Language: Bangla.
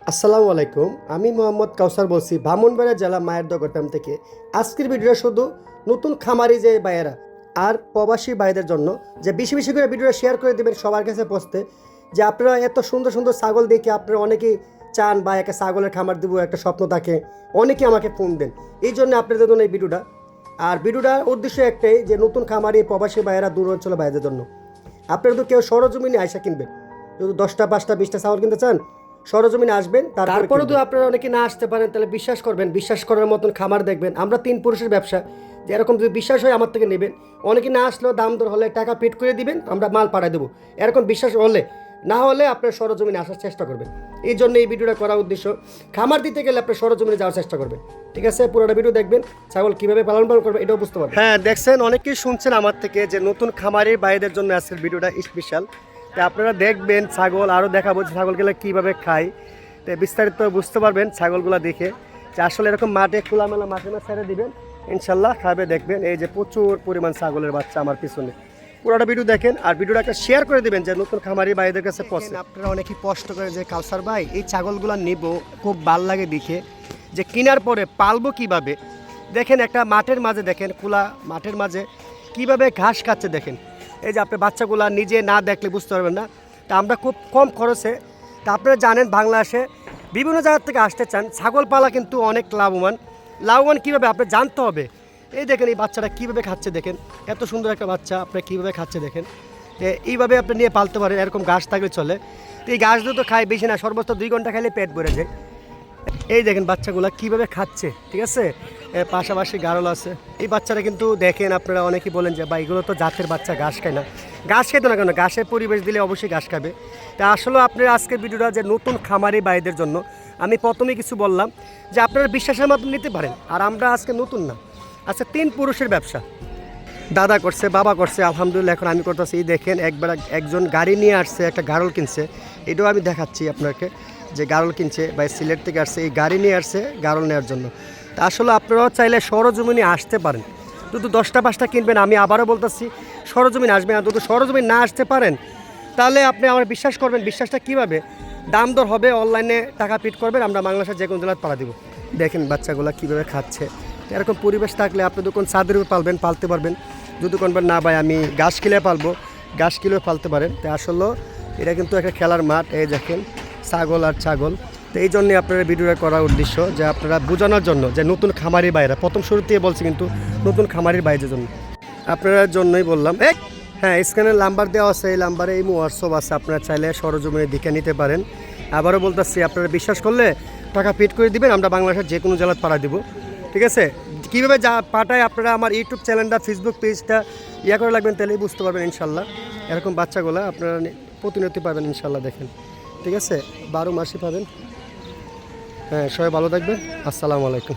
আসসালামু আলাইকুম। আমি মোহাম্মদ কাউসার বলছি ব্রাহ্মণবাড়িয়া জেলা মায়ের দগটাম থেকে। আজকের ভিডিওটা শুধু নতুন খামারি যে ভাইয়েরা আর প্রবাসী ভাইদের জন্য, যে বেশি বেশি করে ভিডিওটা শেয়ার করে দেবেন সবার কাছে পৌঁছতে। যে আপনারা এত সুন্দর সুন্দর ছাগল দেখে আপনারা অনেকেই চান বা একটা ছাগলের খামার দেবো, একটা স্বপ্ন থাকে, অনেকেই আমাকে ফোন দেন। এই জন্য আপনাদের জন্য এই ভিডিওটা। আর ভিডিওটার উদ্দেশ্য একটাই, যে নতুন খামারি প্রবাসী ভাইয়েরা দূর অঞ্চলে ভাইদের জন্য। আপনারা তো কেউ সরজমিনে আয়সা কিনবেন, যদি 10টা 5টা 20টা ছাগল কিনতে চান সরজমিনে আসবেন। তারপরে যদি আপনারা অনেকে না আসতে পারেন তাহলে বিশ্বাস করবেন, বিশ্বাস করার মতন খামার দেখবেন। আমরা 3 পুরুষের ব্যবসা, যে এরকম যদি বিশ্বাস হয় আমার থেকে নেবেন। অনেকে না আসলেও দাম দর হলে টাকা পেড করে দিবেন, আমরা মাল পাঠিয়ে দেবো। এরকম বিশ্বাস হলে, না হলে আপনার সরজমিনে আসার চেষ্টা করবেন। এই জন্য এই ভিডিওটা করার উদ্দেশ্য, খামার দিতে গেলে আপনার সরজমিনে যাওয়ার চেষ্টা করবেন। ঠিক আছে, পুরোটা ভিডিও দেখবেন, ছাগল কীভাবে পালন করবে এটাও বুঝতে পারবেন। হ্যাঁ, দেখছেন অনেকেই শুনছেন আমার থেকে যে নতুন খামারের বাইরের জন্য আজকের ভিডিওটা স্পেশাল। তো আপনারা দেখবেন ছাগল, আরও দেখাবো ছাগলগুলো কীভাবে খায়। তো বিস্তারিত বুঝতে পারবেন ছাগলগুলো দেখে, যে আসলে এরকম মাঠে খোলামেলা মাঠে ছেড়ে দিবেন, ইনশাল্লাহ খাবে। দেখবেন এই যে প্রচুর পরিমাণ ছাগলের বাচ্চা আমার পিছনে। পুরোটা ভিডিও দেখেন আর ভিডিওটা একটা শেয়ার করে দেবেন, যে নতুন খামারি ভাইদের কাছে পৌঁছে। আপনারা অনেকেই কষ্ট করে যে কাউসার ভাই এই ছাগলগুলো নিব, খুব ভাল লাগে দেখে, যে কেনার পরে পালবো কিভাবে। দেখেন একটা মাঠের মাঝে, দেখেন খোলা মাঠের মাঝে কিভাবে ঘাস খাচ্ছে দেখেন। এই যে আপনি বাচ্চাগুলো নিজে না দেখলে বুঝতে পারবেন না। তা আমরা খুব কম খরচে, তা আপনারা জানেন বাংলাদেশে বিভিন্ন জায়গা থেকে আসতে চান, ছাগল পালা কিন্তু অনেক লাভবান কীভাবে আপনি জানতে হবে। এই দেখেন এই বাচ্চাটা কীভাবে খাচ্ছে, দেখেন এত সুন্দর একটা বাচ্চা আপনার কীভাবে খাচ্ছে দেখেন। এইভাবে আপনি নিয়ে পালতে পারেন, এরকম ঘাস থাকলে চলে। তো এই ঘাসগুলো তো খায় বেশি না, সর্বোচ্চ 2 ঘন্টা খাইলে পেট ভরে যায়। এই দেখেন বাচ্চাগুলো কীভাবে খাচ্ছে, ঠিক আছে। পাশাপাশি গারল আছে। এই বাচ্চারা কিন্তু দেখেন আপনারা অনেকেই বলেন যে ভাই এগুলো তো জাতের বাচ্চা, ঘাস খায় না। ঘাস খেতো না কেন, ঘাসের পরিবেশ দিলে অবশ্যই ঘাস খাবে। তা আসলে আপনার আজকের ভিডিওটা যে নতুন খামারি ভাইদের জন্য, আমি প্রথমেই কিছু বললাম যে আপনারা বিশ্বাসের মাধ্যমে নিতে পারেন। আর আমরা আজকে নতুন না, আচ্ছা 3 পুরুষের ব্যবসা, দাদা করছে, বাবা করছে, আলহামদুলিল্লাহ এখন আমি করতেছি। দেখেন একজন গাড়ি নিয়ে আসছে, একটা গারল কিনছে। এটাও আমি দেখাচ্ছি আপনাকে, যে গারল কিনছে বা সিলেট থেকে আসছে, এই গাড়ি নিয়ে আসছে গারল নেওয়ার জন্য। তা আসলে আপনারাও চাইলে সরজমিনে আসতে পারেন। শুধু 10টা 5টা কিনবেন, আমি আবারও বলতেছি সরজমিনে আসবেন। আর যদি সরজমিন না আসতে পারেন তাহলে আপনি আমার বিশ্বাস করবেন। বিশ্বাসটা কীভাবে, দাম দর হবে, অনলাইনে টাকা পেড করবেন, আমরা বাংলাদেশের যে কোনো জেলায় পাঠা দেবো। দেখেন বাচ্চাগুলো কীভাবে খাচ্ছে। এরকম পরিবেশ থাকলে আপনি যখন ছাদের উপর পালতে পারবেন। যদি কোনবার না ভাই আমি ঘাস কিলে পালবো, ঘাস কিলেও পালতে পারেন। তো আসলে এটা কিন্তু একটা খেলার মাঠ। এই দেখেন ছাগল আর ছাগল। তো এই জন্যই আপনারা ভিডিওটা করার উদ্দেশ্য, যে আপনারা বোঝানোর জন্য যে নতুন খামারি বাইরা, প্রথম শুরুতেই বলছি কিন্তু নতুন খামারির বাইরের জন্য আপনার জন্যই বললাম। হ্যাঁ, স্ক্যানের নাম্বার দেওয়া আছে, এই নাম্বারে এই হোয়াটসঅ্যাপ আছে, আপনারা চাইলে সরজমিনে দেখে নিতে পারেন। আবারও বলতেছি আপনারা বিশ্বাস করলে টাকা পেড করে দিবেন, আমরা বাংলাদেশের যে কোনো জেলায় পাঠা দিব। ঠিক আছে, কীভাবে পাঠায় আপনারা আমার ইউটিউব চ্যানেলটা, ফেসবুক পেজটা করে রাখবেন, তাহলেই বুঝতে পারবেন ইনশাল্লাহ। এরকম বাচ্চাগুলো আপনারা প্রতিনিয়ত পাবেন ইনশাল্লাহ। দেখেন ঠিক আছে, 12 মাসই পাবেন। হ্যাঁ, সবাই ভালো থাকবেন। আসসালামু আলাইকুম।